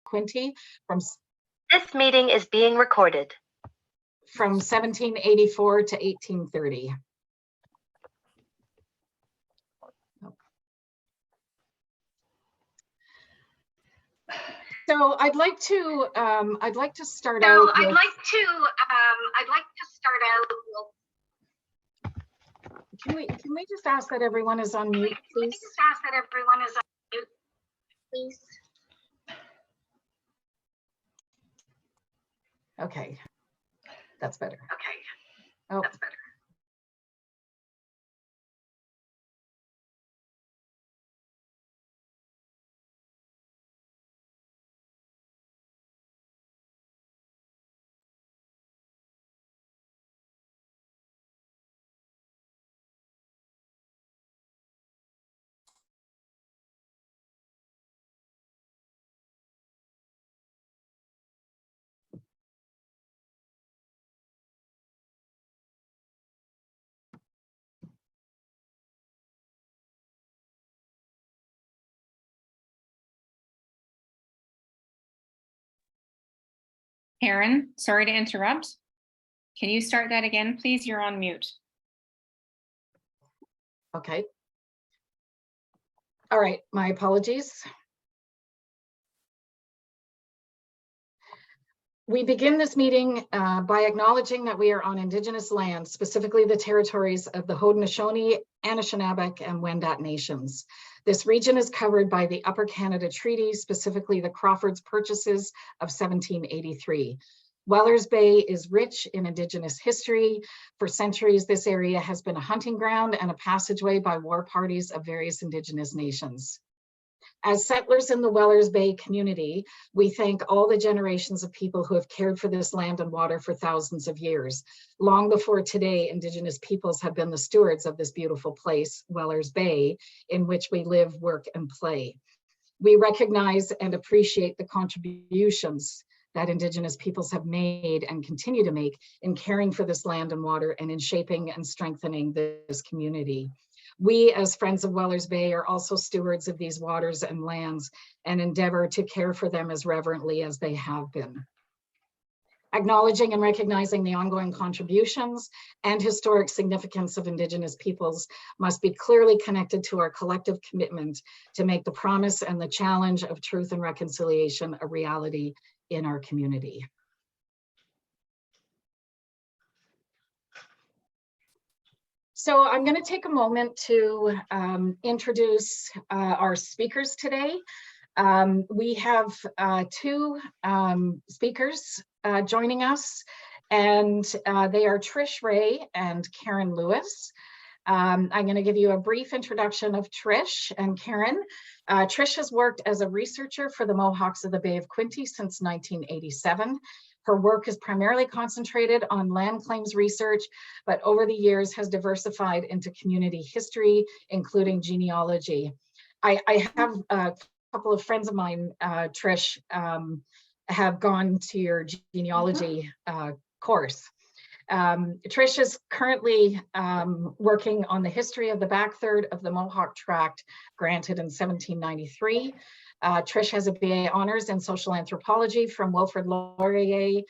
Quinte from This meeting is being recorded. From 1784 to 1830. So I'd like to start out. Can we just ask that everyone is on mute, please? Okay, that's better. Oh. That's better. Karen, sorry to interrupt. Can you start that again, please? You're on mute. Okay. All right, my apologies. We begin this meeting by acknowledging that we are on Indigenous land, specifically the territories of the Haudenosaunee, Anishinaabeg, and Wendat nations. This region is covered by the Upper Canada Treaty, specifically the Crawford's Purchases of 1783. Wellers Bay is rich in Indigenous history. For centuries, this area has been a hunting ground and a passageway by war parties of various Indigenous nations. As settlers in the Wellers Bay community, we thank all the generations of people who have cared for this land and water for thousands of years. Long before today, Indigenous peoples have been the stewards of this beautiful place, Wellers Bay, in which we live, work, and play. We recognize and appreciate the contributions that Indigenous peoples have made and continue to make in caring for this land and water and in shaping and strengthening this community. We, as Friends of Wellers Bay, are also stewards of these waters and lands and endeavor to care for them as reverently as they have been. Acknowledging and recognizing the ongoing contributions and historic significance of Indigenous peoples must be clearly connected to our collective commitment to make the promise and the challenge of truth and reconciliation a reality in our community. So I'm going to take a moment to introduce our speakers today. We have two speakers joining us, and they are Trish Ray and Karen Lewis. I'm going to give you a brief introduction of Trish and Karen. Trish has worked as a researcher for the Mohawks of the Bay of Quinte since 1987. Her work is primarily concentrated on land claims research, but over the years has diversified into community history, including genealogy. I have a couple of friends of mine, Trish, have gone to your genealogy course. Trish is currently working on the history of the back third of the Mohawk Tract granted in 1793. Trish has a BA Honors in Social Anthropology from Wilfrid Laurier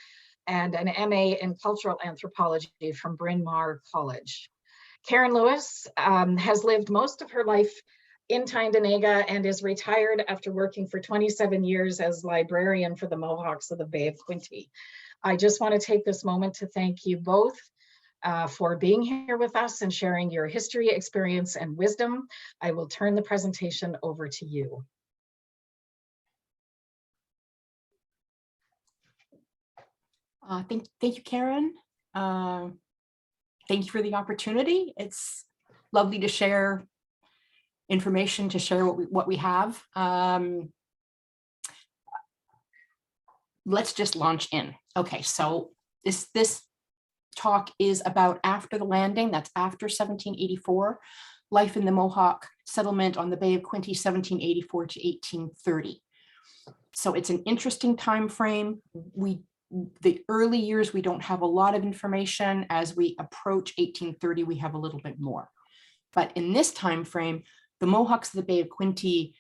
and an MA in Cultural Anthropology from Bryn Mawr College. Karen Lewis has lived most of her life in Kanyen'kehá and is retired after working for 27 years as librarian for the Mohawks of the Bay of Quinte. I just want to take this moment to thank you both for being here with us and sharing your history, experience, and wisdom. I will turn the presentation over to you. Thank you, Karen. Thank you for the opportunity. It's lovely to share information, to share what we have. Let's just launch in. Okay, so this talk is about after the landing. That's after 1784, life in the Mohawk settlement on the Bay of Quinte, 1784 to 1830. So it's an interesting time frame. The early years, we don't have a lot of information. As we approach 1830, we have a little bit more. But in this time frame, the Mohawks of the Bay of Quinte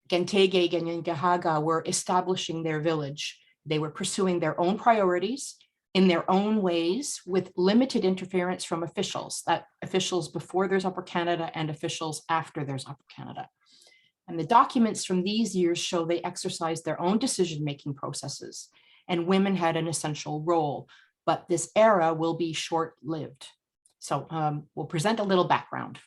Kanyen'kehá were establishing their village. They were pursuing their own priorities in their own ways with limited interference from officials, that officials before there's Upper Canada and officials after there's Upper Canada. And the documents from these years show they exercised their own decision-making processes, and women had an essential role, but this era will be short-lived. So we'll present a little background.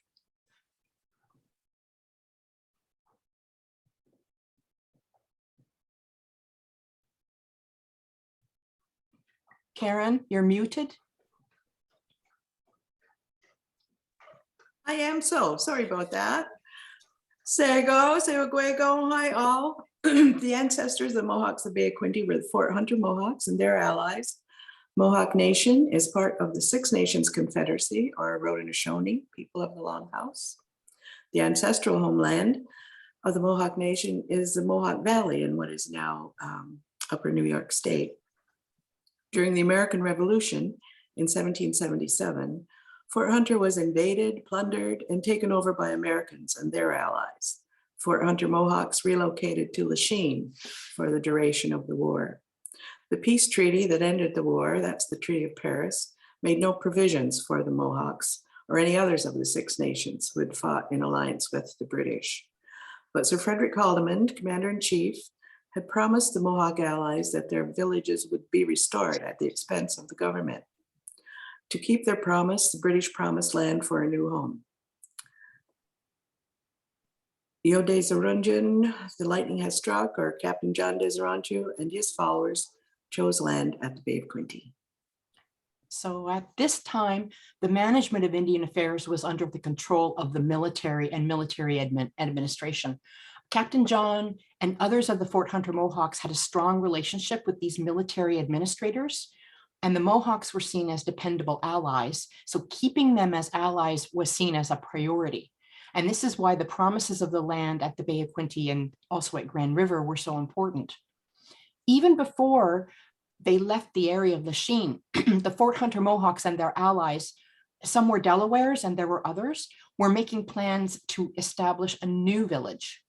Karen, you're muted. I am so sorry about that. Sego, hi all. The ancestors of the Mohawks of the Bay of Quinte were the Fort Hunter Mohawks and their allies. Mohawk Nation is part of the Six Nations Confederacy, or Haudenosaunee, people of the Longhouse. The ancestral homeland of the Mohawk Nation is the Mohawk Valley in what is now Upper New York State. During the American Revolution in 1777, Fort Hunter was invaded, plundered, and taken over by Americans and their allies. Fort Hunter Mohawks relocated to Lachine for the duration of the war. The peace treaty that ended the war, that's the Treaty of Paris, made no provisions for the Mohawks or any others of the Six Nations who had fought in alliance with the British. But Sir Frederick Haldimand, Commander-in-Chief, had promised the Mohawk allies that their villages would be restored at the expense of the government. To keep their promise, the British promised land for a new home. Io Desarunjan, the lightning has struck, or Captain John Desarunju and his followers chose land at the Bay of Quinte. So at this time, the management of Indian affairs was under the control of the military and military administration. Captain John and others of the Fort Hunter Mohawks had a strong relationship with these military administrators, and the Mohawks were seen as dependable allies. So keeping them as allies was seen as a priority. And this is why the promises of the land at the Bay of Quinte and also at Grand River were so important. Even before they left the area of Lachine, the Fort Hunter Mohawks and their allies, some were Delawares and there were others, were making plans to establish a new village.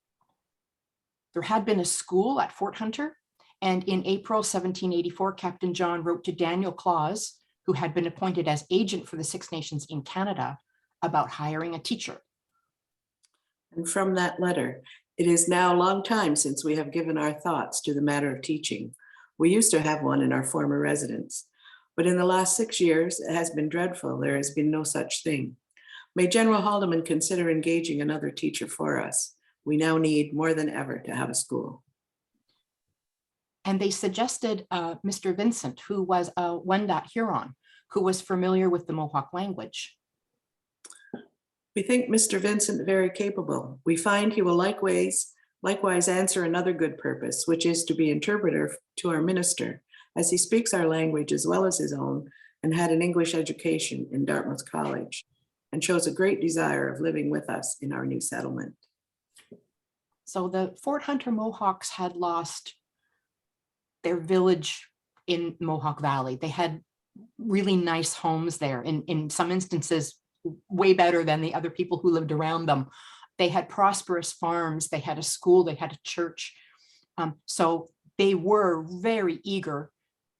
There had been a school at Fort Hunter, and in April 1784, Captain John wrote to Daniel Claus, who had been appointed as agent for the Six Nations in Canada, about hiring a teacher. And from that letter, it is now a long time since we have given our thoughts to the matter of teaching. We used to have one in our former residence, but in the last 6 years, it has been dreadful. There has been no such thing. May General Haldimand consider engaging another teacher for us. We now need more than ever to have a school. And they suggested Mr. Vincent, who was a Wendat Huron, who was familiar with the Mohawk language. We think Mr. Vincent very capable. We find he will likewise answer another good purpose, which is to be interpreter to our minister, as he speaks our language as well as his own and had an English education in Dartmouth College and shows a great desire of living with us in our new settlement. So the Fort Hunter Mohawks had lost their village in Mohawk Valley. They had really nice homes there, in some instances, way better than the other people who lived around them. They had prosperous farms, they had a school, they had a church. So they were very eager,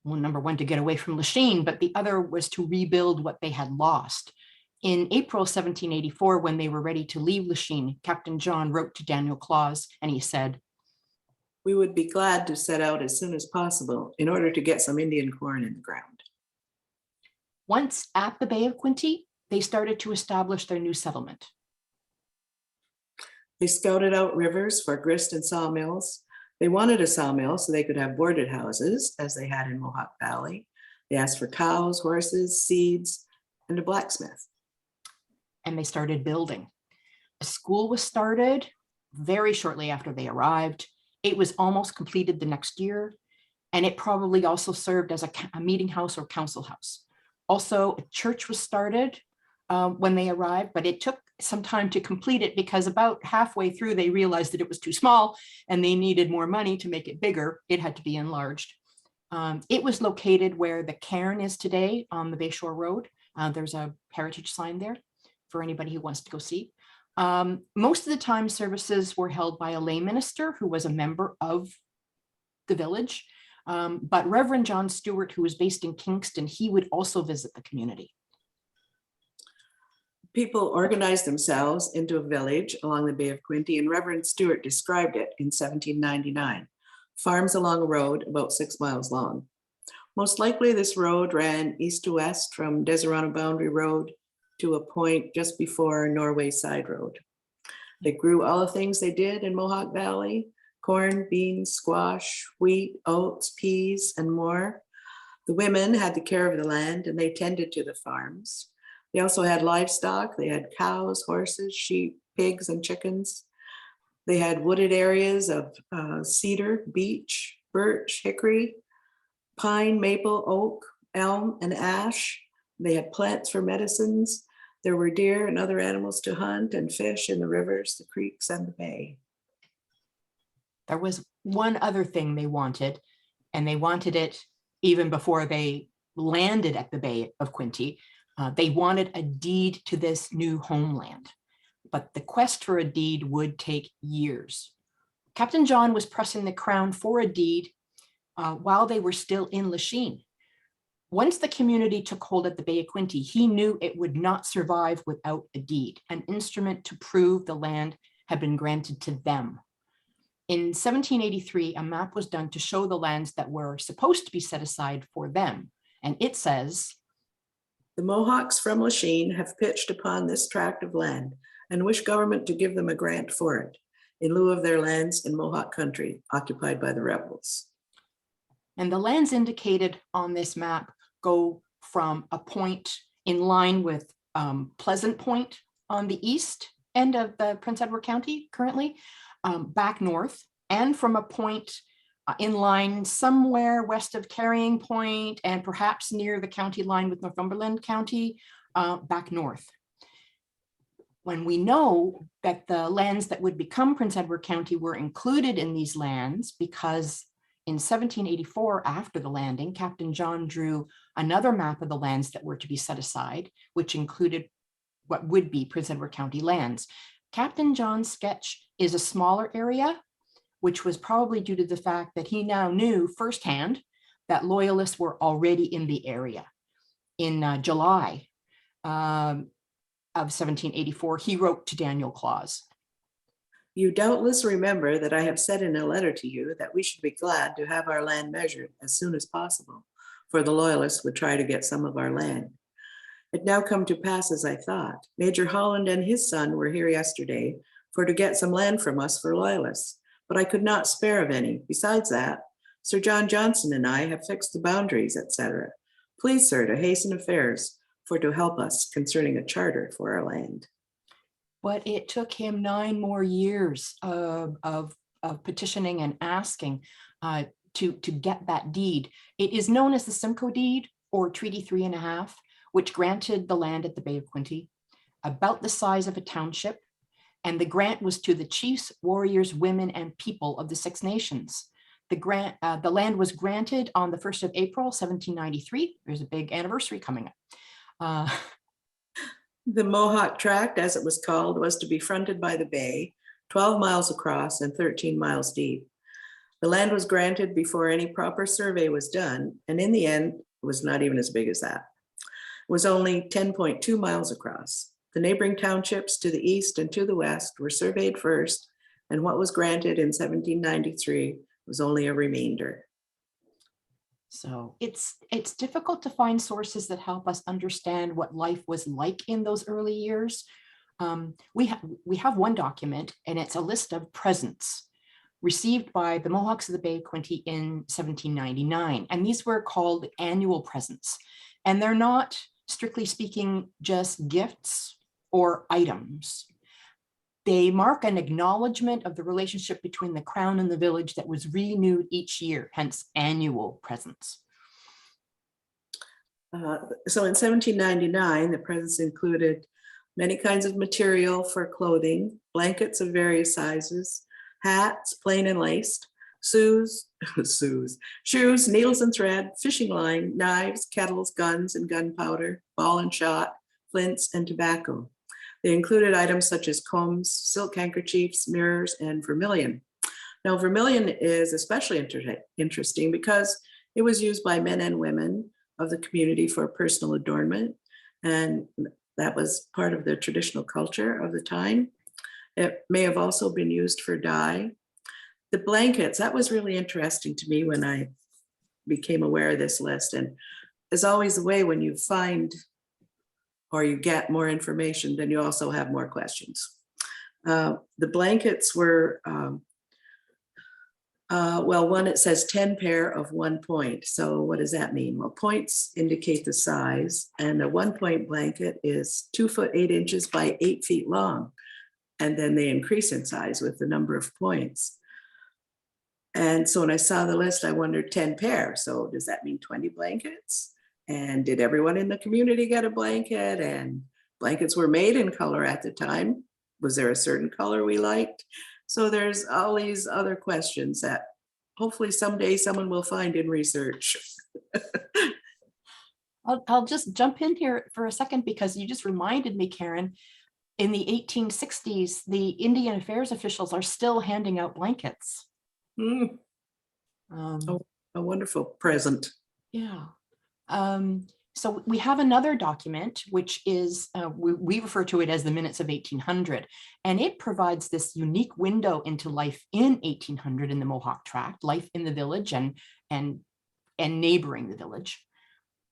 well, number one, to get away from Lachine, but the other was to rebuild what they had lost. In April 1784, when they were ready to leave Lachine, Captain John wrote to Daniel Claus and he said, "We would be glad to set out as soon as possible in order to get some Indian corn in the ground." Once at the Bay of Quinte, they started to establish their new settlement. They scouted out rivers for grist and sawmills. They wanted a sawmill so they could have boarded houses, as they had in Mohawk Valley. They asked for cows, horses, seeds, and a blacksmith. And they started building. A school was started very shortly after they arrived. It was almost completed the next year, and it probably also served as a meeting house or council house. Also, a church was started when they arrived, but it took some time to complete it because about halfway through they realized that it was too small and they needed more money to make it bigger. It had to be enlarged. It was located where the cairn is today on the Bayshore Road. There's a heritage sign there for anybody who wants to go see. Most of the time services were held by a lay minister who was a member of the village. But Reverend John Stewart, who was based in Kingston, he would also visit the community. People organized themselves into a village along the Bay of Quinte, and Reverend Stewart described it in 1799. Farms along a road about 6 miles long. Most likely this road ran east to west from Deserano Boundary Road to a point just before Norway Side Road. They grew all the things they did in Mohawk Valley: corn, beans, squash, wheat, oats, peas, and more. The women had the care of the land and they tended to the farms. They also had livestock. They had cows, horses, sheep, pigs, and chickens. They had wooded areas of cedar, beech, birch, hickory, pine, maple, oak, elm, and ash. They had plants for medicines. There were deer and other animals to hunt and fish in the rivers, the creeks, and the bay. There was one other thing they wanted, and they wanted it even before they landed at the Bay of Quinte. They wanted a deed to this new homeland, but the quest for a deed would take years. Captain John was pressing the crown for a deed while they were still in Lachine. Once the community took hold at the Bay of Quinte, he knew it would not survive without a deed, an instrument to prove the land had been granted to them. In 1783, a map was done to show the lands that were supposed to be set aside for them. And it says, "The Mohawks from Lachine have pitched upon this tract of land and wish government to give them a grant for it in lieu of their lands in Mohawk country occupied by the rebels." and the lands indicated on this map go from a point in line with Pleasant Point on the east end of the Prince Edward County currently, back north, and from a point in line somewhere west of Carrying Point and perhaps near the county line with Northumberland County, back north. When we know that the lands that would become Prince Edward County were included in these lands because in 1784, after the landing, Captain John drew another map of the lands that were to be set aside, which included what would be Prince Edward County lands. Captain John's sketch is a smaller area, which was probably due to the fact that he now knew firsthand that loyalists were already in the area. In July of 1784, he wrote to Daniel Claus, "You doubtless remember that I have said in a letter to you that we should be glad to have our land measured as soon as possible, for the loyalists would try to get some of our land. It now come to pass as I thought. Major Holland and his son were here yesterday for to get some land from us for loyalists, but I could not spare of any. Besides that, Sir John Johnson and I have fixed the boundaries, etc. Please, sir, to hasten affairs for to help us concerning a charter for our land." but it took him 9 more years of petitioning and asking to get that deed. It is known as the Simcoe Deed or Treaty 3.5, which granted the land at the Bay of Quinte about the size of a township. And the grant was to the chiefs, warriors, women, and people of the Six Nations. The land was granted on the 1st of April, 1793. There's a big anniversary coming up. The Mohawk Tract, as it was called, was to be fronted by the bay, 12 miles across and 13 miles deep. The land was granted before any proper survey was done, and in the end, it was not even as big as that. It was only 10.2 miles across. The neighboring townships to the east and to the west were surveyed first, and what was granted in 1793 was only a remainder. So it's difficult to find sources that help us understand what life was like in those early years. We have one document, and it's a list of presents received by the Mohawks of the Bay of Quinte in 1799. And these were called annual presents. And they're not, strictly speaking, just gifts or items. They mark an acknowledgement of the relationship between the crown and the village that was renewed each year, hence annual presents. So in 1799, the presents included many kinds of material for clothing, blankets of various sizes, hats, plain and laced, shoes, needles and thread, fishing line, knives, kettles, guns and gunpowder, ball and shot, flints and tobacco. They included items such as combs, silk handkerchiefs, mirrors, and vermilion. Now, vermilion is especially interesting because it was used by men and women of the community for personal adornment, and that was part of the traditional culture of the time. It may have also been used for dye. The blankets, that was really interesting to me when I became aware of this list. And as always the way, when you find or you get more information, then you also have more questions. The blankets were, well, one, it says 10 pair of 1 point. So what does that mean? Well, points indicate the size, and a 1 point blanket is 2 foot 8 inches by 8 feet long. And then they increase in size with the number of points. And so when I saw the list, I wondered 10 pair. So does that mean 20 blankets? And did everyone in the community get a blanket? And blankets were made in color at the time. Was there a certain color we liked? So there's all these other questions that hopefully someday someone will find in research. I'll just jump in here for a second because you just reminded me, Karen, in the 1860s, the Indian Affairs officials are still handing out blankets. Mm, a wonderful present. Yeah. So we have another document, which is, we refer to it as the Minutes of 1800, and it provides this unique window into life in 1800 in the Mohawk Tract, life in the village and neighboring the village.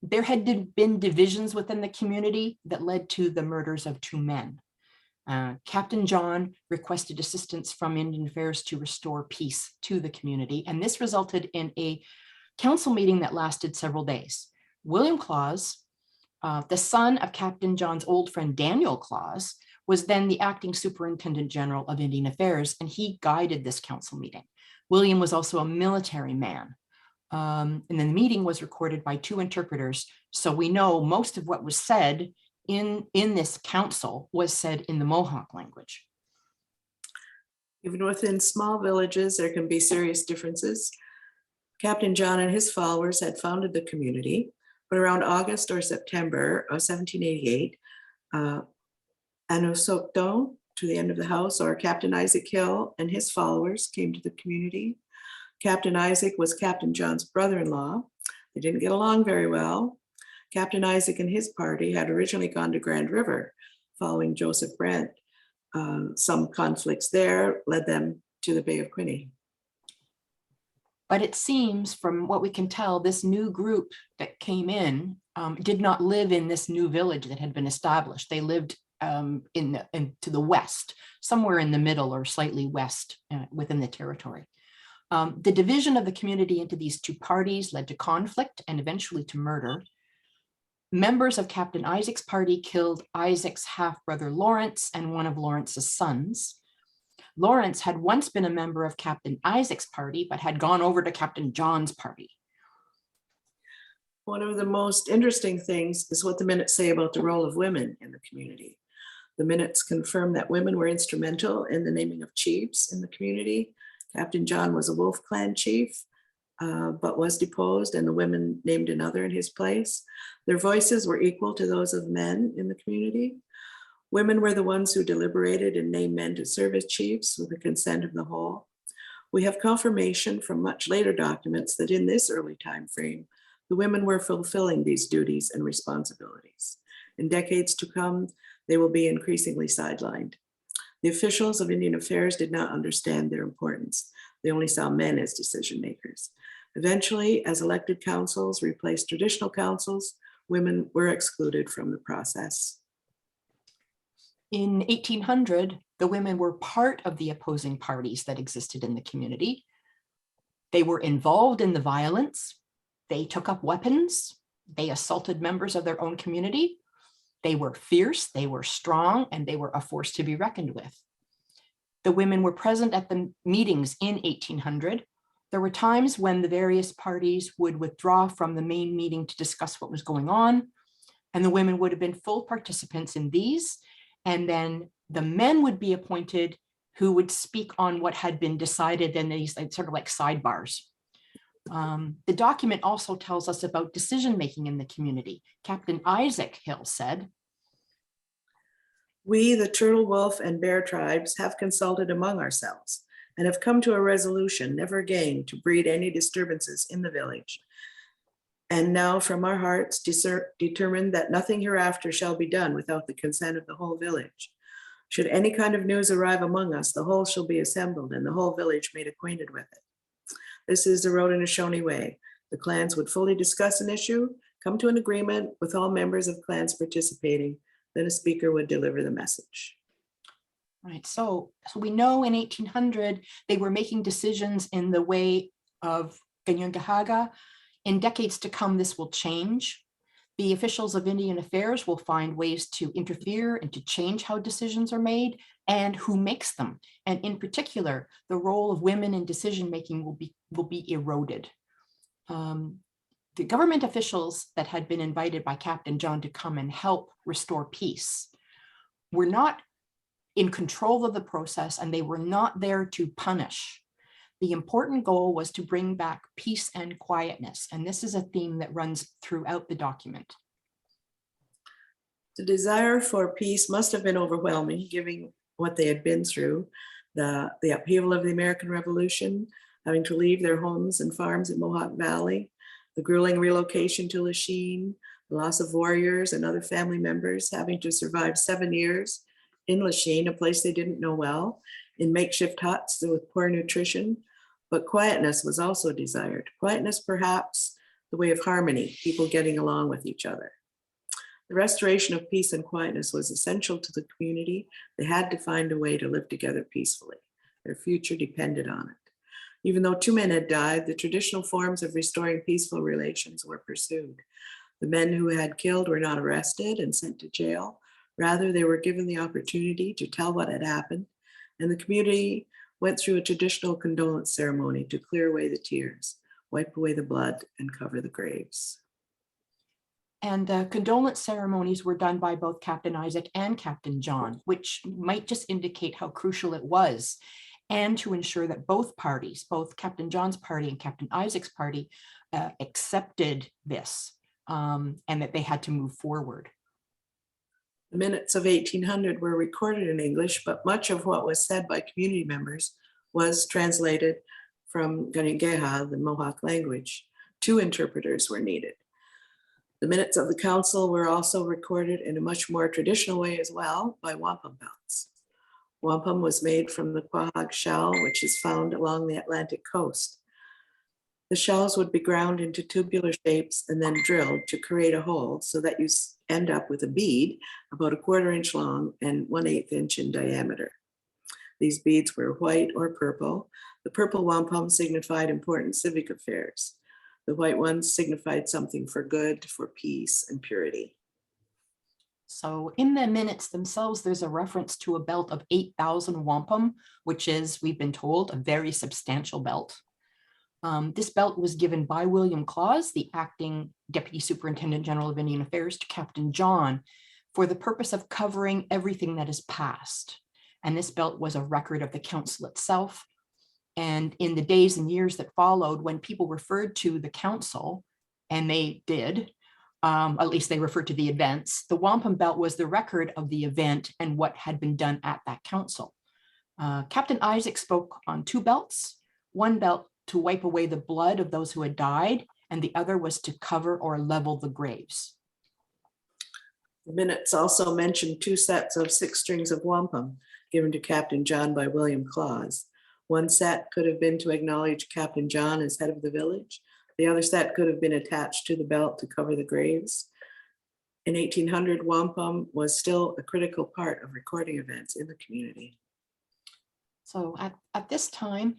There had been divisions within the community that led to the murders of 2 men. Captain John requested assistance from Indian Affairs to restore peace to the community, and this resulted in a council meeting that lasted several days. William Claus, the son of Captain John's old friend Daniel Claus, was then the acting superintendent general of Indian Affairs, and he guided this council meeting. William was also a military man. And then the meeting was recorded by 2 interpreters. So we know most of what was said in this council was said in the Mohawk language. Even within small villages, there can be serious differences. Captain John and his followers had founded the community, but around August or September of 1788, Anosokdo, to the end of the house, or Captain Isaac Hill and his followers came to the community. Captain Isaac was Captain John's brother-in-law. They didn't get along very well. Captain Isaac and his party had originally gone to Grand River following Joseph Brent. Some conflicts there led them to the Bay of Quinte. But it seems from what we can tell, this new group that came in did not live in this new village that had been established. They lived to the west, somewhere in the middle or slightly west within the territory. The division of the community into these 2 parties led to conflict and eventually to murder. Members of Captain Isaac's party killed Isaac's half-brother Lawrence and one of Lawrence's sons. Lawrence had once been a member of Captain Isaac's party, but had gone over to Captain John's party. One of the most interesting things is what the minutes say about the role of women in the community. The minutes confirm that women were instrumental in the naming of chiefs in the community. Captain John was a Wolf Clan chief, but was deposed, and the women named another in his place. Their voices were equal to those of men in the community. Women were the ones who deliberated and named men to serve as chiefs with the consent of the whole. We have confirmation from much later documents that in this early time frame, the women were fulfilling these duties and responsibilities. In decades to come, they will be increasingly sidelined. The officials of Indian Affairs did not understand their importance. They only saw men as decision makers. Eventually, as elected councils replaced traditional councils, women were excluded from the process. In 1800, the women were part of the opposing parties that existed in the community. They were involved in the violence. They took up weapons. They assaulted members of their own community. They were fierce, they were strong, and they were a force to be reckoned with. The women were present at the meetings in 1800. There were times when the various parties would withdraw from the main meeting to discuss what was going on, and the women would have been full participants in these. And then the men would be appointed who would speak on what had been decided in these sort of like sidebars. The document also tells us about decision-making in the community. Captain Isaac Hill said, We, the Turtle, Wolf, and Bear tribes, have consulted among ourselves and have come to a resolution never again to breed any disturbances in the village. And now from our hearts determined that nothing hereafter shall be done without the consent of the whole village. Should any kind of news arrive among us, the whole shall be assembled and the whole village made acquainted with it. This is the Haudenosaunee way. The clans would fully discuss an issue, come to an agreement with all members of clans participating, then a speaker would deliver the message. Right, so we know in 1800, they were making decisions in the way of Kanyen'kehá. In decades to come, this will change. The officials of Indian Affairs will find ways to interfere and to change how decisions are made and who makes them. And in particular, the role of women in decision-making will be eroded. The government officials that had been invited by Captain John to come and help restore peace were not in control of the process, and they were not there to punish. The important goal was to bring back peace and quietness, and this is a theme that runs throughout the document. The desire for peace must have been overwhelming, given what they had been through, the upheaval of the American Revolution, having to leave their homes and farms in Mohawk Valley, the grueling relocation to Lachine, the loss of warriors and other family members, having to survive 7 years in Lachine, a place they didn't know well, in makeshift huts with poor nutrition. But quietness was also desired. Quietness, perhaps the way of harmony, people getting along with each other. The restoration of peace and quietness was essential to the community. They had to find a way to live together peacefully. Their future depended on it. Even though 2 men had died, the traditional forms of restoring peaceful relations were pursued. The men who had killed were not arrested and sent to jail. Rather, they were given the opportunity to tell what had happened, and the community went through a traditional condolence ceremony to clear away the tears, wipe away the blood, and cover the graves. And the condolence ceremonies were done by both Captain Isaac and Captain John, which might just indicate how crucial it was, and to ensure that both parties, both Captain John's party and Captain Isaac's party, accepted this, and that they had to move forward. The minutes of 1800 were recorded in English, but much of what was said by community members was translated from Kanyen'kehá, the Mohawk language. 2 interpreters were needed. The minutes of the council were also recorded in a much more traditional way as well by wampum belts. Wampum was made from the quahog shell, which is found along the Atlantic coast. The shells would be ground into tubular shapes and then drilled to create a hole so that you end up with a bead about 1/4 inch long and 1/8 inch in diameter. These beads were white or purple. The purple wampum signified important civic affairs. The white ones signified something for good, for peace and purity. So in the minutes themselves, there's a reference to a belt of 8,000 wampum, which is, we've been told, a very substantial belt. This belt was given by William Claus, the acting Deputy Superintendent General of Indian Affairs, to Captain John for the purpose of covering everything that is past. And this belt was a record of the council itself. And in the days and years that followed, when people referred to the council, and they did, at least they referred to the events, the wampum belt was the record of the event and what had been done at that council. Captain Isaac spoke on 2 belts, one belt to wipe away the blood of those who had died, and the other was to cover or level the graves. The minutes also mentioned 2 sets of 6 strings of wampum given to Captain John by William Claus. One set could have been to acknowledge Captain John as head of the village. The other set could have been attached to the belt to cover the graves. In 1800, wampum was still a critical part of recording events in the community. So at this time,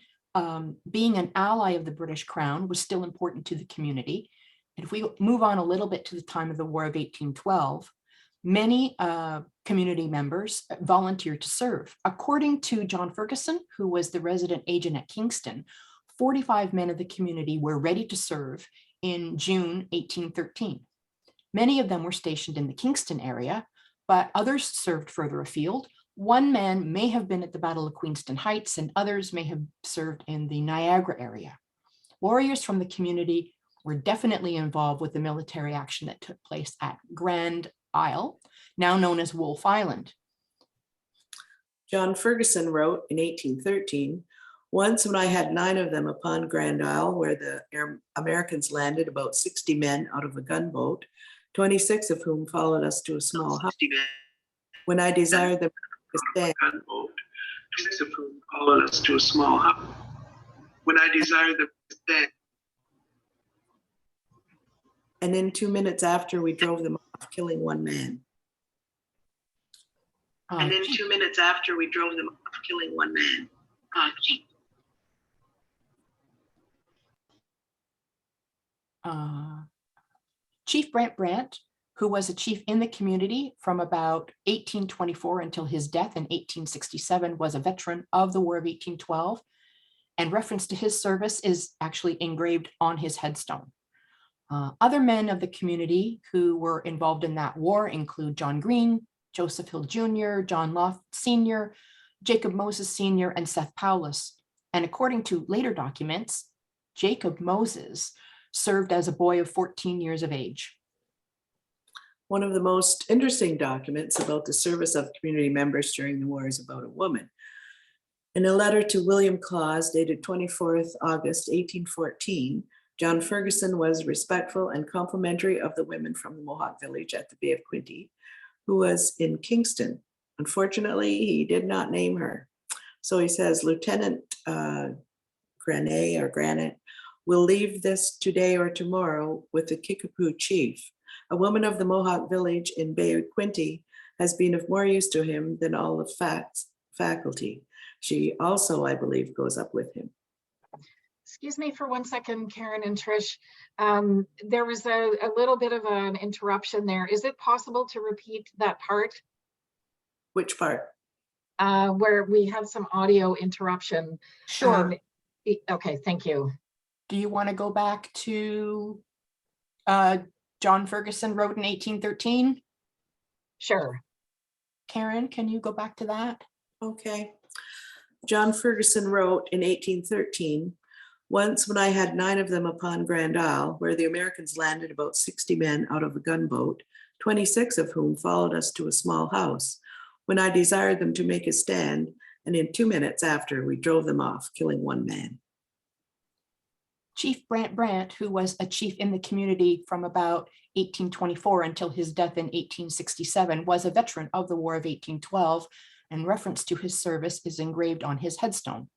being an ally of the British Crown was still important to the community. And if we move on a little bit to the time of the War of 1812, many community members volunteered to serve. According to John Ferguson, who was the resident agent at Kingston, 45 men of the community were ready to serve in June 1813. Many of them were stationed in the Kingston area, but others served further afield. One man may have been at the Battle of Queenston Heights, and others may have served in the Niagara area. Warriors from the community were definitely involved with the military action that took place at Grand Isle, now known as Wolf Island. John Ferguson wrote in 1813, once when I had 9 of them upon Grand Isle, where the Americans landed about 60 men out of a gunboat, 26 of whom followed us to a small house. When I desired them to stand, 26 of whom followed us to a small house. When I desired them to stand, and in 2 minutes after, we drove them off, killing 1 man. and in 2 minutes after, we drove them off, killing 1 man. Chief Brant, who was a chief in the community from about 1824 until his death in 1867, was a veteran of the War of 1812, and reference to his service is actually engraved on his headstone. Other men of the community who were involved in that war include John Green, Joseph Hill Jr., John Loft Sr., Jacob Moses Sr., and Seth Paulus. And according to later documents, Jacob Moses served as a boy of 14 years of age. One of the most interesting documents about the service of community members during the war is about a woman. In a letter to William Claus dated 24th August 1814, John Ferguson was respectful and complimentary of the women from the Mohawk village at the Bay of Quinte, who was in Kingston. Unfortunately, he did not name her. So he says, Lieutenant Granite will leave this today or tomorrow with the Kickapoo chief. A woman of the Mohawk village in Bay of Quinte has been of more use to him than all the faculty. She also, I believe, goes up with him. Excuse me for 1 second, Karen and Trish. There was a little bit of an interruption there. Is it possible to repeat that part? Which part? Where we had some audio interruption. Sure. Okay, thank you. Do you want to go back to John Ferguson wrote in 1813? Sure. Karen, can you go back to that? Okay. John Ferguson wrote in 1813, once when I had 9 of them upon Grand Isle, where the Americans landed about 60 men out of a gunboat, 26 of whom followed us to a small house, when I desired them to make a stand, and in 2 minutes after, we drove them off, killing 1 man. Chief Brant, who was a chief in the community from about 1824 until his death in 1867, was a veteran of the War of 1812, and reference to his service is engraved on his headstone.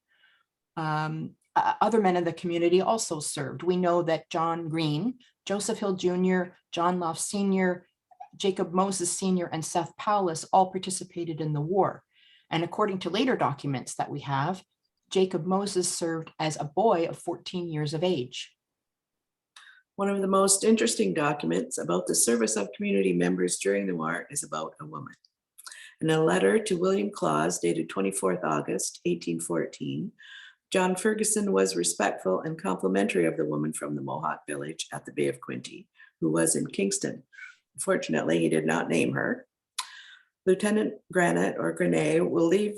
Other men in the community also served. We know that John Green, Joseph Hill Jr., John Loft Sr., Jacob Moses Sr., and Seth Paulus all participated in the war. And according to later documents that we have, Jacob Moses served as a boy of 14 years of age. One of the most interesting documents about the service of community members during the war is about a woman. In a letter to William Claus dated 24th August 1814, John Ferguson was respectful and complimentary of the woman from the Mohawk village at the Bay of Quinte, who was in Kingston. Unfortunately, he did not name her. Lieutenant Granite will leave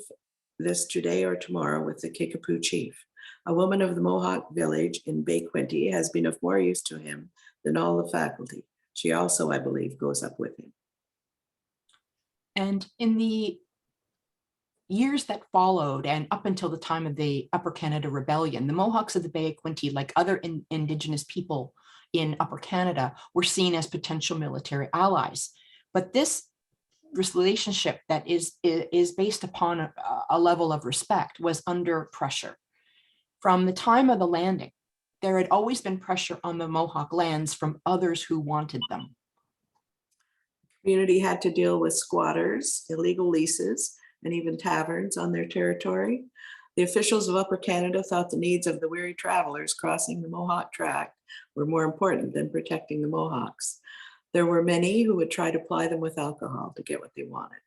this today or tomorrow with the Kickapoo chief. A woman of the Mohawk village in Bay Quinte has been of more use to him than all the faculty. She also, I believe, goes up with him. And in the years that followed and up until the time of the Upper Canada Rebellion, the Mohawks of the Bay of Quinte, like other Indigenous people in Upper Canada, were seen as potential military allies. But this relationship that is based upon a level of respect was under pressure. From the time of the landing, there had always been pressure on the Mohawk lands from others who wanted them. The community had to deal with squatters, illegal leases, and even taverns on their territory. The officials of Upper Canada thought the needs of the weary travelers crossing the Mohawk Tract were more important than protecting the Mohawks. There were many who would try to ply them with alcohol to get what they wanted.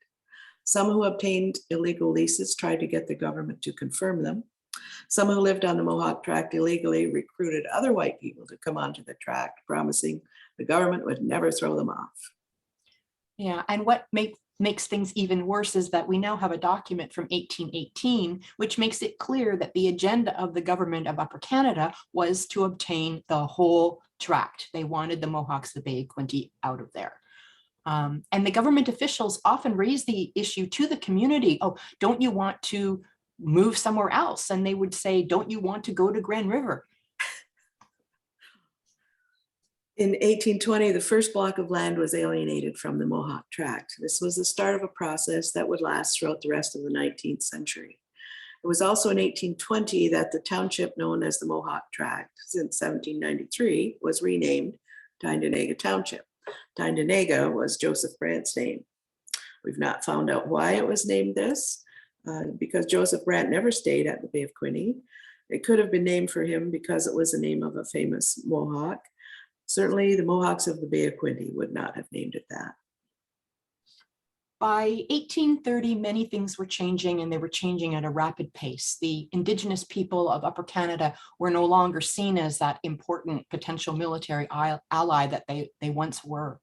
Some who obtained illegal leases tried to get the government to confirm them. Some who lived on the Mohawk Tract illegally recruited other white people to come onto the tract, promising the government would never throw them off. Yeah, and what makes things even worse is that we now have a document from 1818, which makes it clear that the agenda of the government of Upper Canada was to obtain the whole tract. They wanted the Mohawks, the Bay of Quinte, out of there. And the government officials often raise the issue to the community. Oh, don't you want to move somewhere else? And they would say, don't you want to go to Grand River? In 1820, the first block of land was alienated from the Mohawk Tract. This was the start of a process that would last throughout the rest of the 19th century. It was also in 1820 that the township known as the Mohawk Tract, since 1793, was renamed Kanyen'kehá Township. Kanyen'kehá was Joseph Brant's name. We've not found out why it was named this, because Joseph Brant never stayed at the Bay of Quinte. It could have been named for him because it was the name of a famous Mohawk. Certainly the Mohawks of the Bay of Quinte would not have named it that. By 1830, many things were changing, and they were changing at a rapid pace. The Indigenous people of Upper Canada were no longer seen as that important potential military ally that they once were.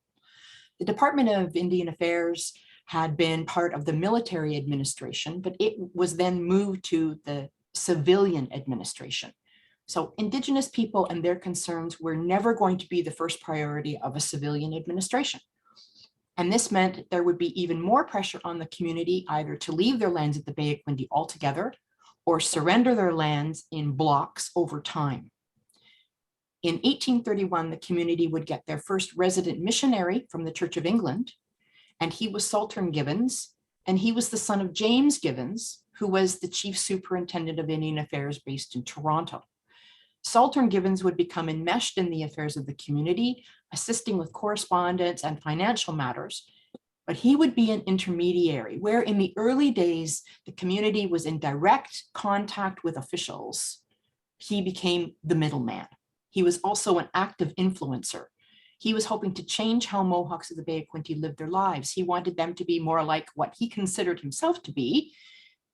The Department of Indian Affairs had been part of the military administration, but it was then moved to the civilian administration. So Indigenous people and their concerns were never going to be the first priority of a civilian administration. And this meant there would be even more pressure on the community either to leave their lands at the Bay of Quinte altogether or surrender their lands in blocks over time. In 1831, the community would get their first resident missionary from the Church of England, and he was Saltern Gibbons, and he was the son of James Gibbons, who was the chief superintendent of Indian Affairs based in Toronto. Saltern Gibbons would become enmeshed in the affairs of the community, assisting with correspondence and financial matters, but he would be an intermediary where in the early days, the community was in direct contact with officials. He became the middleman. He was also an active influencer. He was hoping to change how Mohawks of the Bay of Quinte lived their lives. He wanted them to be more like what he considered himself to be,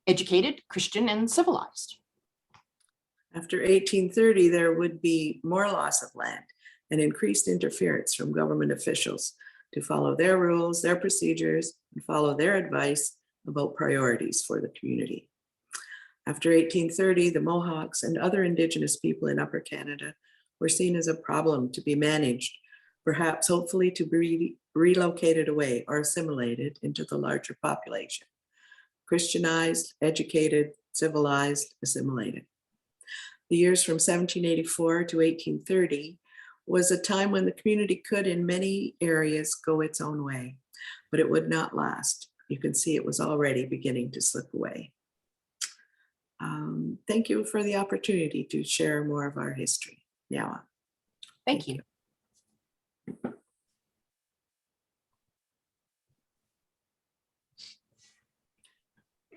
educated, Christian, and civilized. After 1830, there would be more loss of land and increased interference from government officials to follow their rules, their procedures, and follow their advice about priorities for the community. After 1830, the Mohawks and other Indigenous people in Upper Canada were seen as a problem to be managed, perhaps hopefully to be relocated away or assimilated into the larger population. Christianized, educated, civilized, assimilated. The years from 1784 to 1830 was a time when the community could, in many areas, go its own way, but it would not last. You can see it was already beginning to slip away. Thank you for the opportunity to share more of our history. Now, Thank you.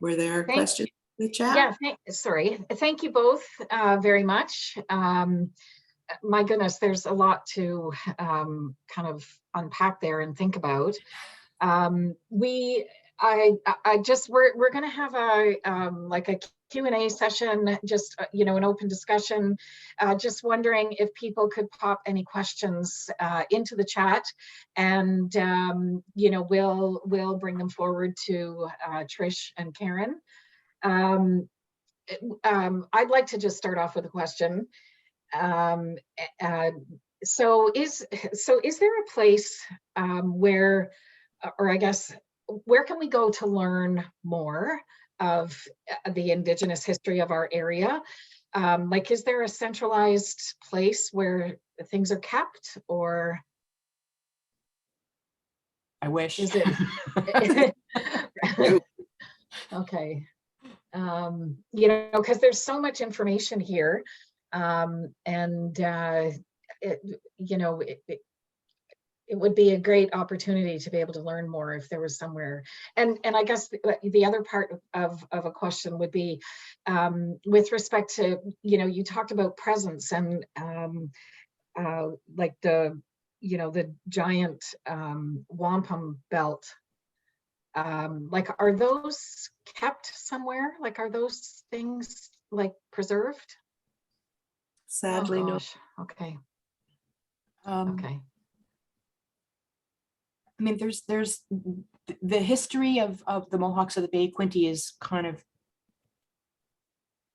were there questions in the chat? Yeah, sorry. Thank you both very much. My goodness, there's a lot to kind of unpack there and think about. We're going to have like a Q&A session, just an open discussion. Just wondering if people could pop any questions into the chat, and we'll bring them forward to Trish and Karen. I'd like to just start off with a question. So is there a place where, or I guess, where can we go to learn more of the Indigenous history of our area? Like, is there a centralized place where things are kept, or? I wish. Is it? Okay. Because there's so much information here, it would be a great opportunity to be able to learn more if there was somewhere. And I guess the other part of a question would be with respect to, you talked about presence and like the giant wampum belt. Like, are those kept somewhere? Like, are those things like preserved? Sadly, no. Okay. Okay. I mean, there's the history of the Mohawks of the Bay of Quinte is kind of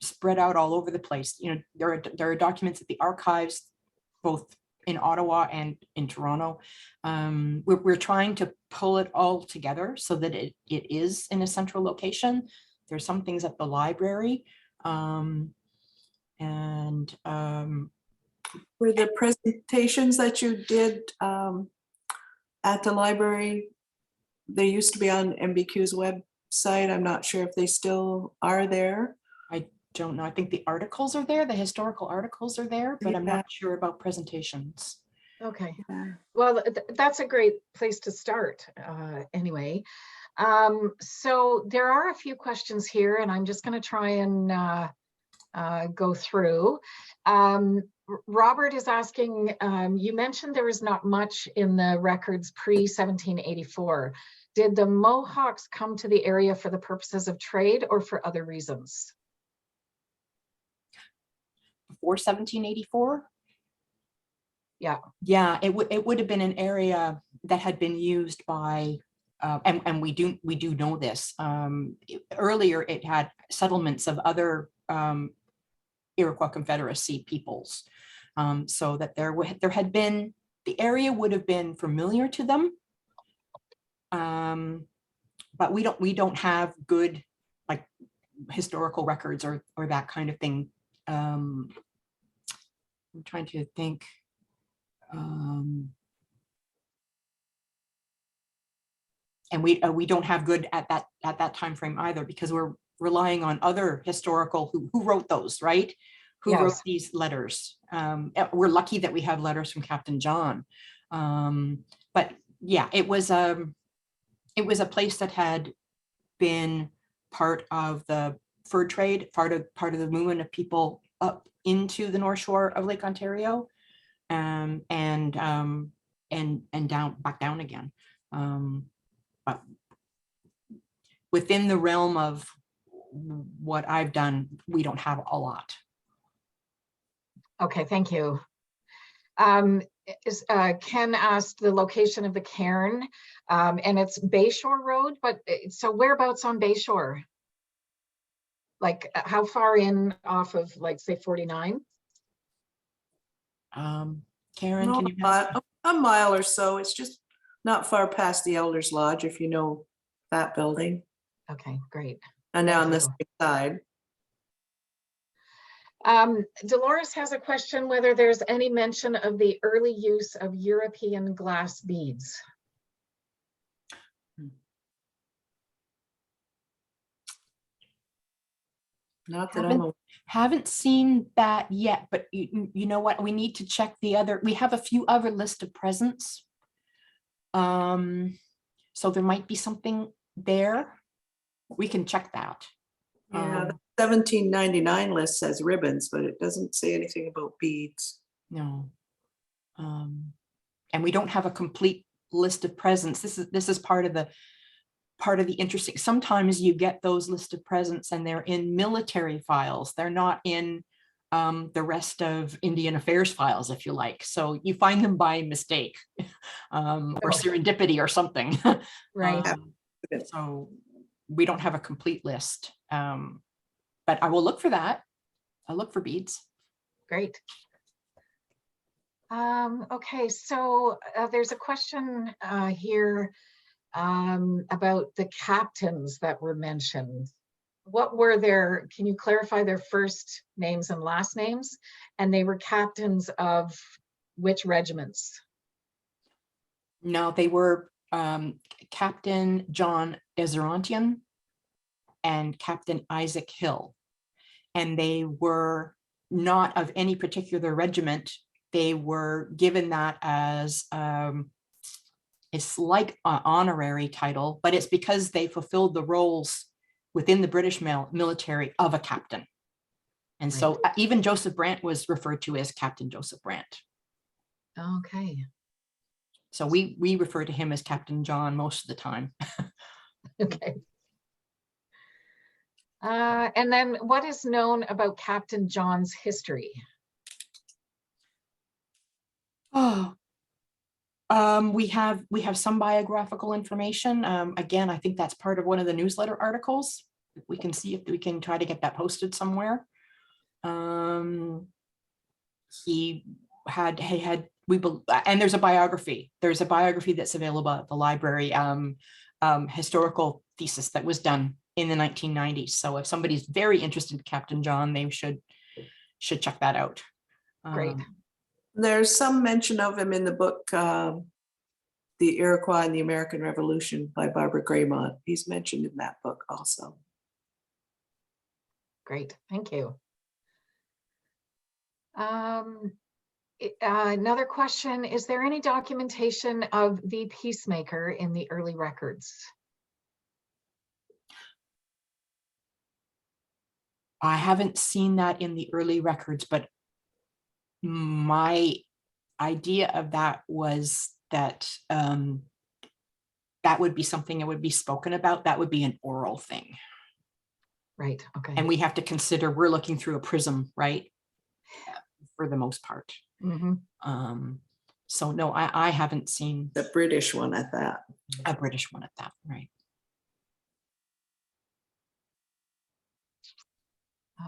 spread out all over the place. There are documents at the archives, both in Ottawa and in Toronto. We're trying to pull it all together so that it is in a central location. There's some things at the library. Were the presentations that you did at the library, they used to be on MBQ's website. I'm not sure if they still are there. I don't know. I think the articles are there. The historical articles are there, but I'm Yeah. not sure about presentations. Okay, Yeah. well, that's a great place to start anyway. So there are a few questions here, and I'm just going to try and go through. Robert is asking, you mentioned there was not much in the records pre-1784. Did the Mohawks come to the area for the purposes of trade or for other reasons? Before 1784? Yeah. Yeah, it would have been an area that had been used by, and we do know this. Earlier, it had settlements of other Iroquois Confederacy peoples, so that there had been, the area would have been familiar to them, but we don't have good like historical records or that kind of thing. I'm trying to think. And we don't have good at that time frame either, because we're relying on other historical who wrote those, right? Who wrote Yes. these letters. We're lucky that we have letters from Captain John. But yeah, it was a place that had been part of the fur trade, part of the movement of people up into the North Shore of Lake Ontario, and down back down again. But within the realm of what I've done, we don't have a lot. Okay, thank you. Ken asked the location of the cairn, and it's Bayshore Road, but so whereabouts on Bayshore? Like how far in off of, like, say 49? Karen, No, can you help? a mile or so. It's just not far past the Elders Lodge, if you know that building, Okay, great. and Thank on this you. side. Dolores has a question whether there's any mention of the early use of European glass beads. Not that I'm aware. Haven't seen that yet, but you know what? We need to check the other. We have a few other list of presents. So there might be something there. We can check that. Yeah, the 1799 list says ribbons, but it doesn't say anything about beads. No. And we don't have a complete list of presents. This is part of the interesting. Sometimes you get those list of presents and they're in military files. They're not in the rest of Indian Affairs files, if you like. So you find them by mistake or serendipity or something. Right. So we don't have a complete list, but I will look for that. I'll look for beads. Great. Okay, so there's a question here about the captains that were mentioned. What were their, can you clarify their first names and last names? And they were captains of which regiments? No, they were Captain John Deserantian and Captain Isaac Hill. And they were not of any particular regiment. They were given that as it's like an honorary title, but it's because they fulfilled the roles within the British military of a captain. And so even Joseph Brant was referred to as Captain Joseph Brant. Okay. So we refer to him as Captain John most of the time. Okay. And then what is known about Captain John's history? Oh, we have some biographical information. Again, I think that's part of one of the newsletter articles. We can see if we can try to get that posted somewhere. He had and there's a biography. There's a biography that's available at the library, historical thesis that was done in the 1990s. So if somebody's very interested in Captain John, they should check that out. Great. There's some mention of him in the book, The Iroquois and the American Revolution by Barbara Graymont. He's mentioned in that book also. Great, thank you. Another question, is there any documentation of the peacemaker in the early records? I haven't seen that in the early records, but my idea of that was that that would be something that would be spoken about. That would be an oral thing. Right, okay. And we have to consider, we're looking through a prism, right? For the most part. Mm-hmm. So no, I haven't seen The British one at that. a British one at that, right?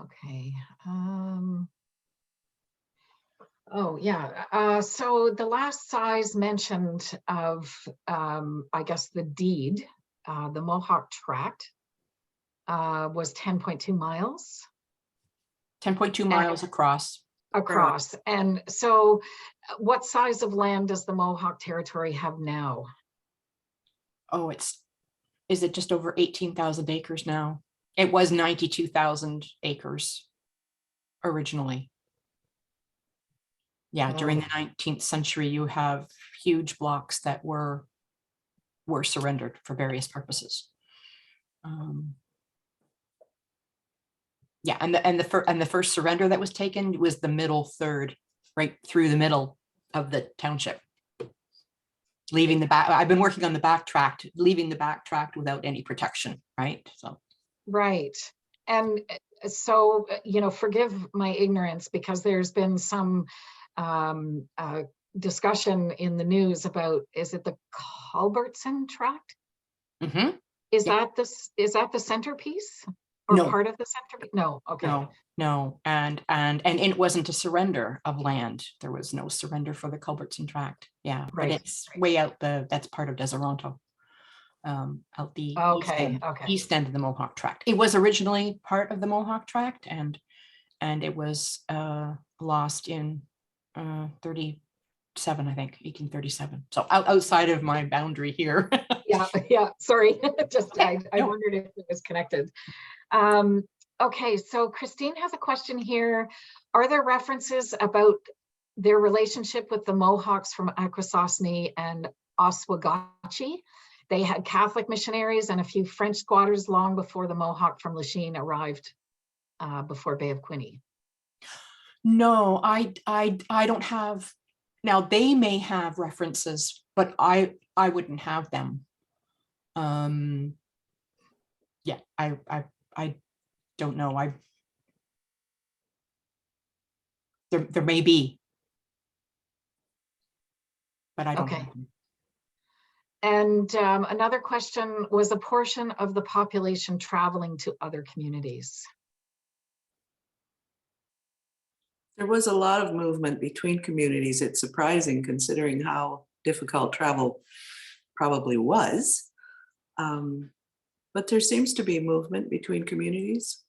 Okay. Oh, yeah. So the last size mentioned of, I guess, the deed, the Mohawk Tract, was 10.2 miles 10.2 miles across. across. And so what size of land does the Mohawk territory have now? Oh, is it just over 18,000 acres now? It was 92,000 acres originally. Yeah, during the 19th century, you have huge blocks that were surrendered for various purposes. Yeah, and the first surrender that was taken was the middle third, right through the middle of the township. Leaving the back, I've been working on the back tract, leaving the back tract without any protection, right? So. Right. And so, forgive my ignorance, because there's been some discussion in the news about, is it the Culbertson Tract? Mm-hmm. Is that the centerpiece? Or No. part of the centerpiece? No, okay. No, and it wasn't a surrender of land. There was no surrender for the Culbertson Tract. Yeah, Right, but it's way out that's part of Deseronto. Out the east end of the Mohawk Tract. It was originally part of the Mohawk Tract, and it was lost in 37, I think, 1837. So outside of my boundary here. Yeah, sorry. Just I wondered if it was connected. Okay, so Christine has a question here. Are there references about their relationship with the Mohawks from Akwesasne and Oswegatchie? They had Catholic missionaries and a few French squatters long before the Mohawk from Lachine arrived before Bay of Quinte. No, I don't have. Now they may have references, but I wouldn't have them. Yeah, I don't know. There may be, but I don't have them. And another question, was a portion of the population traveling to other communities? There was a lot of movement between communities. It's surprising considering how difficult travel probably was. But there seems to be movement between communities.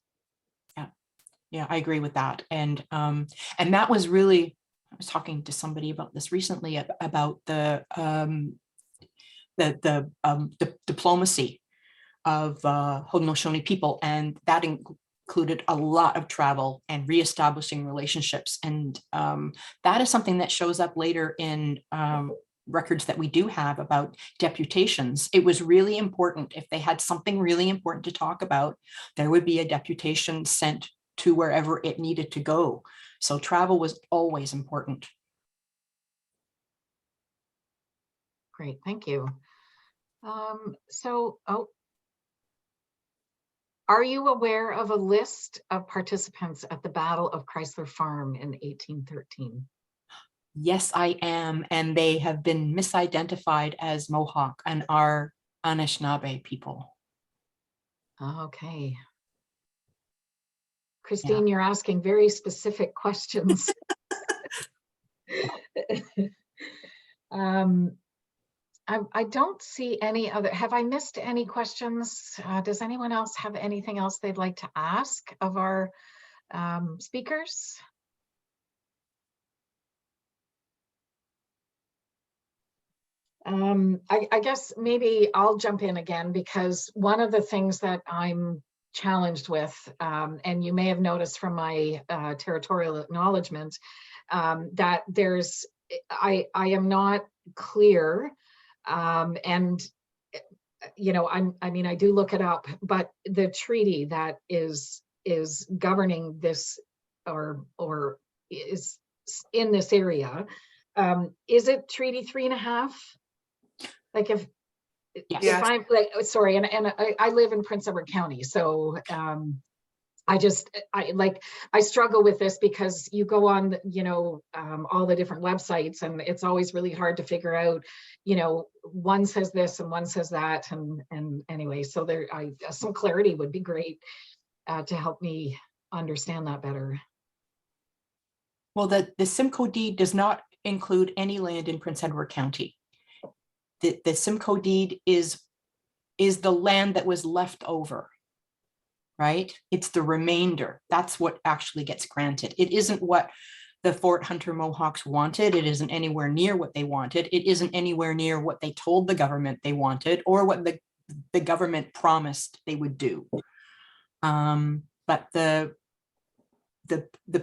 Yeah, I agree with that. And that was really, I was talking to somebody about this recently about the diplomacy of Haudenosaunee people, and that included a lot of travel and reestablishing relationships. And that is something that shows up later in records that we do have about deputations. It was really important. If they had something really important to talk about, there would be a deputation sent to wherever it needed to go. So travel was always important. Great, thank you. Are you aware of a list of participants at the Battle of Chrysler Farm in 1813? Yes, I am. And they have been misidentified as Mohawk and are Anishinaabe people. Okay. Christine, You're asking very specific questions. I don't see any other, have I missed any questions? Does anyone else have anything else they'd like to ask of our speakers? I guess maybe I'll jump in again, because one of the things that I'm challenged with, and you may have noticed from my territorial acknowledgement, that there's, I am not clear, and I mean, I do look it up, but the treaty that is governing this, or is in this area, is it Treaty 3.5? Like if Yes. I'm like, sorry, and I live in Prince Edward County, so I struggle with this, because you go on, all the different websites, and it's always really hard to figure out, one says this and one says that, and anyway, so there, some clarity would be great to help me understand that better. Well, the Simcoe deed does not include any land in Prince Edward County. The Simcoe deed is the land that was left over, right? It's the remainder. That's what actually gets granted. It isn't what the Fort Hunter Mohawks wanted. It isn't anywhere near what they wanted. It isn't anywhere near what they told the government they wanted, or what the government promised they would do. But the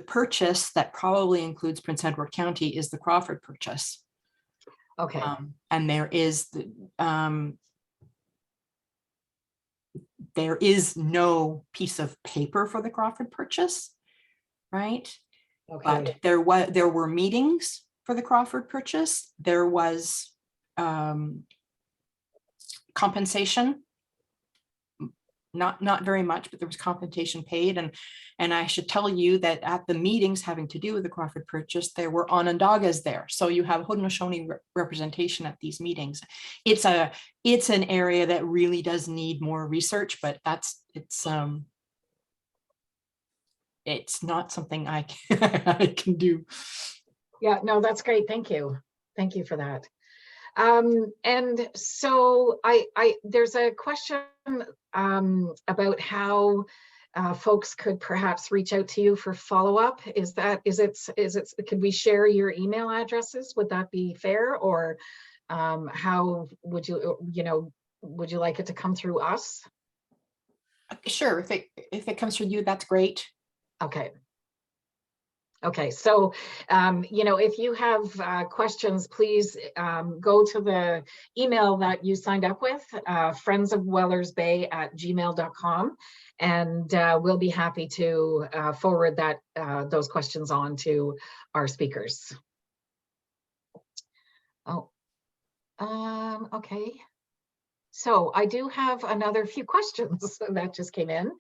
purchase that probably includes Prince Edward County is the Crawford purchase. Okay. And there is no piece of paper for the Crawford purchase, right? Okay. But there were meetings for the Crawford purchase. There was compensation. Not very much, but there was compensation paid, and I should tell you that at the meetings having to do with the Crawford purchase, there were Onondagas there, so you have Haudenosaunee representation at these meetings. It's an area that really does need more research, but it's not something I can do. Yeah, no, that's great. Thank you for that. And so there's a question about how folks could perhaps reach out to you for follow-up. Could we share your email addresses? Would that be fair? Or how would would you like it to come through us? Sure, if it comes through you, that's great. Okay, so, if you have questions, please go to the email that you signed up with, friendsofwellersbay@gmail.com, and we'll be happy to forward those questions on to our speakers. Okay. So I do have another few questions that just came in.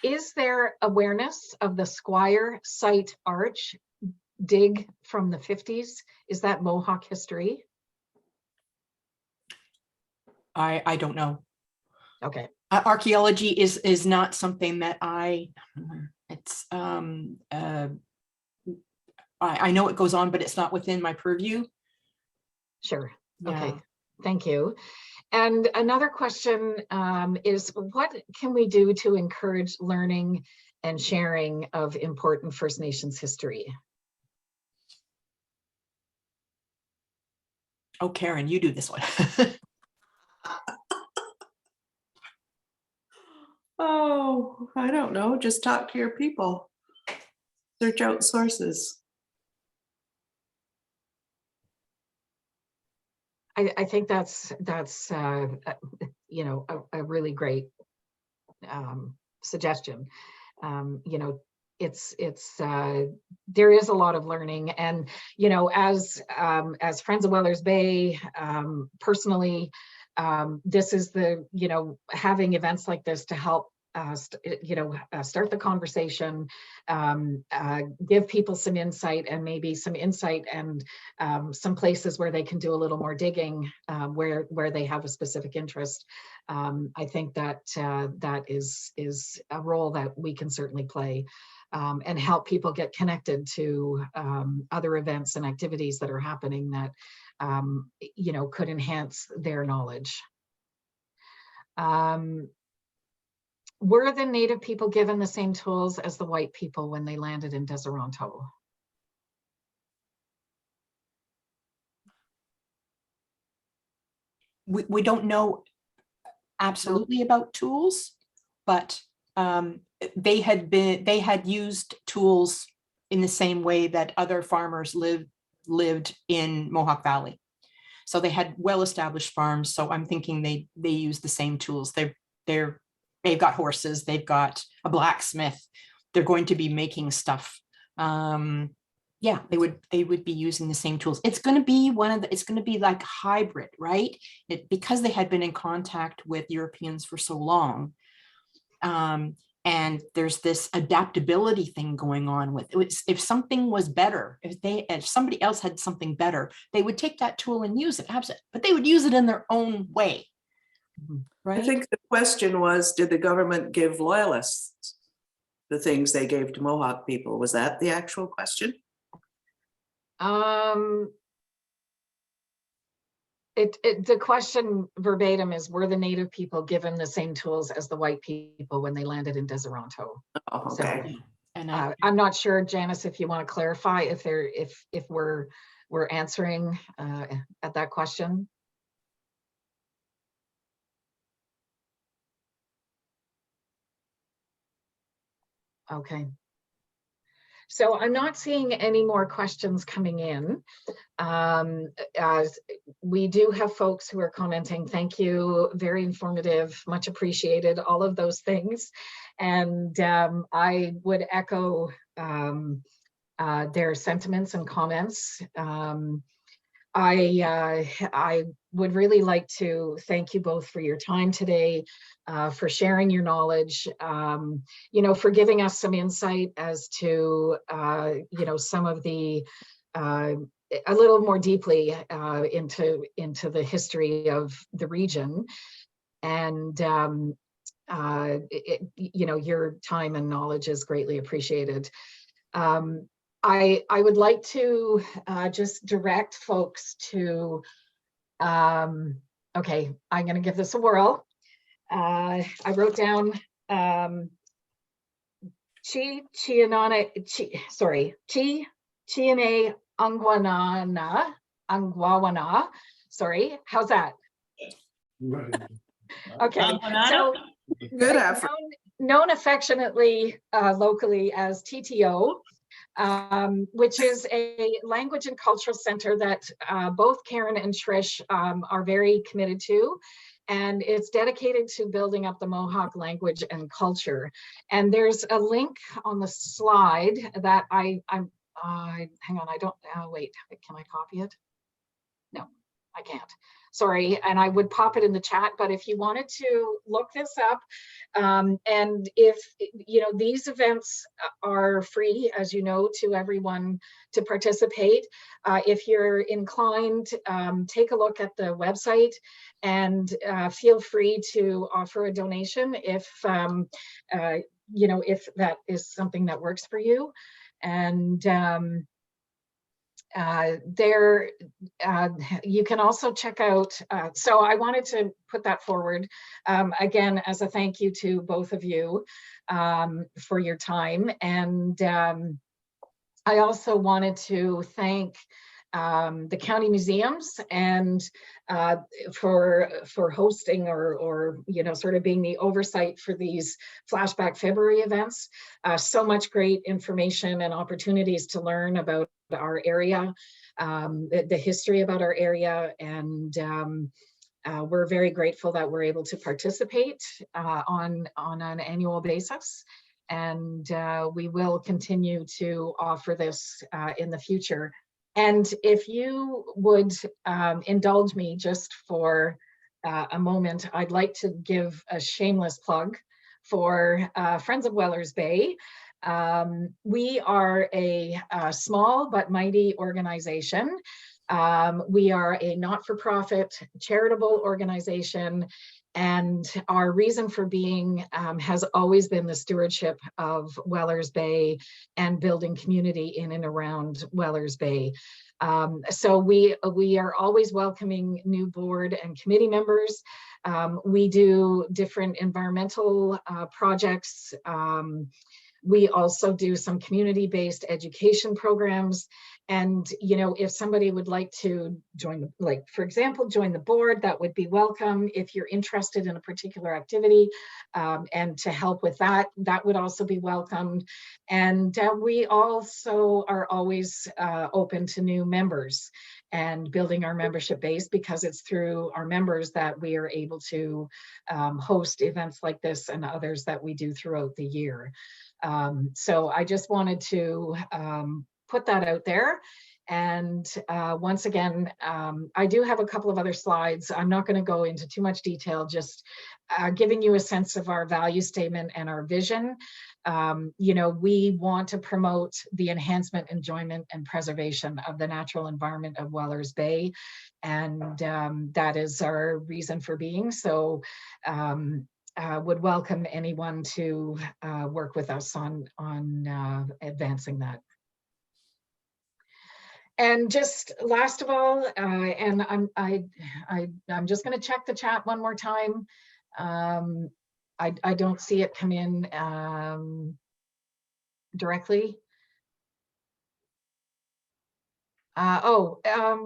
Is there awareness of the Squire Site Arch dig from the 50s? Is that Mohawk history? I don't know. Okay. Archaeology is not something that I know it goes on, but it's not within my purview. Sure. Yeah. Okay. Thank you. And another question is, what can we do to encourage learning and sharing of important First Nations history? Oh, Karen, you do this one. Oh, I don't know. Just talk to your people. Search out sources. I think that's a really great suggestion. There is a lot of learning, and as Friends of Wellers Bay, personally, this is having events like this to help start the conversation, give people some insight, and maybe some insight and some places where they can do a little more digging, where they have a specific interest. I think that that is a role that we can certainly play, and help people get connected to other events and activities that are happening that could enhance their knowledge. Were the Native people given the same tools as the white people when they landed in Deseronto? We don't know absolutely about tools, but they had used tools in the same way that other farmers lived in Mohawk Valley. So they had well-established farms. So I'm thinking they use the same tools. They've got horses, they've got a blacksmith, they're going to be making stuff. Yeah, they would be using the same tools. It's going to be it's going to be like hybrid, right? Because they had been in contact with Europeans for so long. And there's this adaptability thing going on with it. If something was better, if somebody else had something better, they would take that tool and use it, but they would use it in their own way. Right? I think the question was, did the government give loyalists the things they gave to Mohawk people? Was that the actual question? The question verbatim is, were the Native people given the same tools as the white people when they landed in Deseronto? Oh, okay. And I'm not sure, Janice, if you want to clarify if we're answering at that question. Okay. So I'm not seeing any more questions coming in. As we do have folks who are commenting, thank you, very informative, much appreciated, all of those things. And I would echo their sentiments and comments. I would really like to thank you both for your time today, for sharing your knowledge, for giving us some insight as to, some of the, a little more deeply into the history of the region. And, your time and knowledge is greatly appreciated. I would like to just direct folks to, okay, I'm going to give this a whirl. I wrote down Kanyen'kehá, sorry, how's that? Okay, so Good effort. known affectionately locally as TTO, which is a language and cultural center that both Karen and Trish are very committed to. And it's dedicated to building up the Mohawk language and culture. And there's a link on the slide that hang on, I don't, wait, can I copy it? No, I can't. Sorry, and I would pop it in the chat, but if you wanted to look this up, and if, these events are free, as you know, to everyone to participate. If you're inclined, take a look at the website and feel free to offer a donation if, if that is something that works for you. And you can also check out, so I wanted to put that forward again as a thank you to both of you for your time. And I also wanted to thank the county museums and for hosting or sort of being the oversight for these Flashback February events. So much great information and opportunities to learn about our area, the history about our area, and we're very grateful that we're able to participate on an annual basis. And we will continue to offer this in the future. And if you would indulge me just for a moment, I'd like to give a shameless plug for Friends of Wellers Bay. We are a small but mighty organization. We are a not-for-profit charitable organization, and our reason for being has always been the stewardship of Wellers Bay and building community in and around Wellers Bay. So we are always welcoming new board and committee members. We do different environmental projects. We also do some community-based education programs. And, you know, if somebody would like to join, like, for example, join the board, that would be welcome. If you're interested in a particular activity and to help with that, that would also be welcomed. And we also are always open to new members and building our membership base, because it's through our members that we are able to host events like this and others that we do throughout the year. So I just wanted to put that out there. And once again, I do have a couple of other slides. I'm not going to go into too much detail, just giving you a sense of our value statement and our vision. You know, we want to promote the enhancement, enjoyment, and preservation of the natural environment of Wellers Bay. And that is our reason for being. So would welcome anyone to work with us on advancing that. And just last of all, and I'm just going to check the chat one more time. I don't see it come in directly.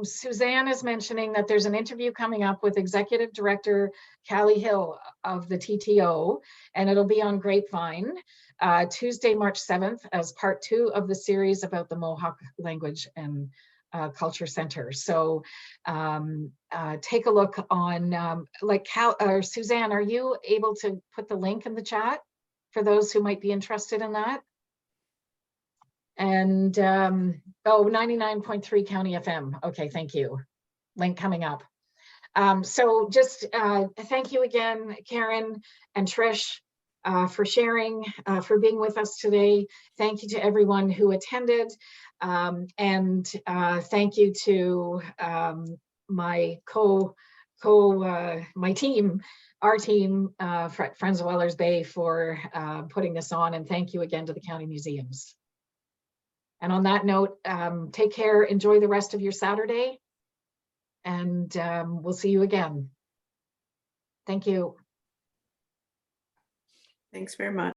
Suzanne is mentioning that there's an interview coming up with Executive Director Callie Hill of the TTO, and it'll be on Grapevine Tuesday, March 7th, as part 2 of the series about the Mohawk Language and Culture Center. So take a look on, Suzanne, are you able to put the link in the chat for those who might be interested in that? And 99.3 County FM. Okay, thank you. Link coming up. So just thank you again, Karen and Trish, for sharing, for being with us today. Thank you to everyone who attended. And thank you to my my team, our team, Friends of Wellers Bay, for putting this on. And thank you again to the county museums. And on that note, take care, enjoy the rest of your Saturday, and we'll see you again. Thank you. Thanks very much.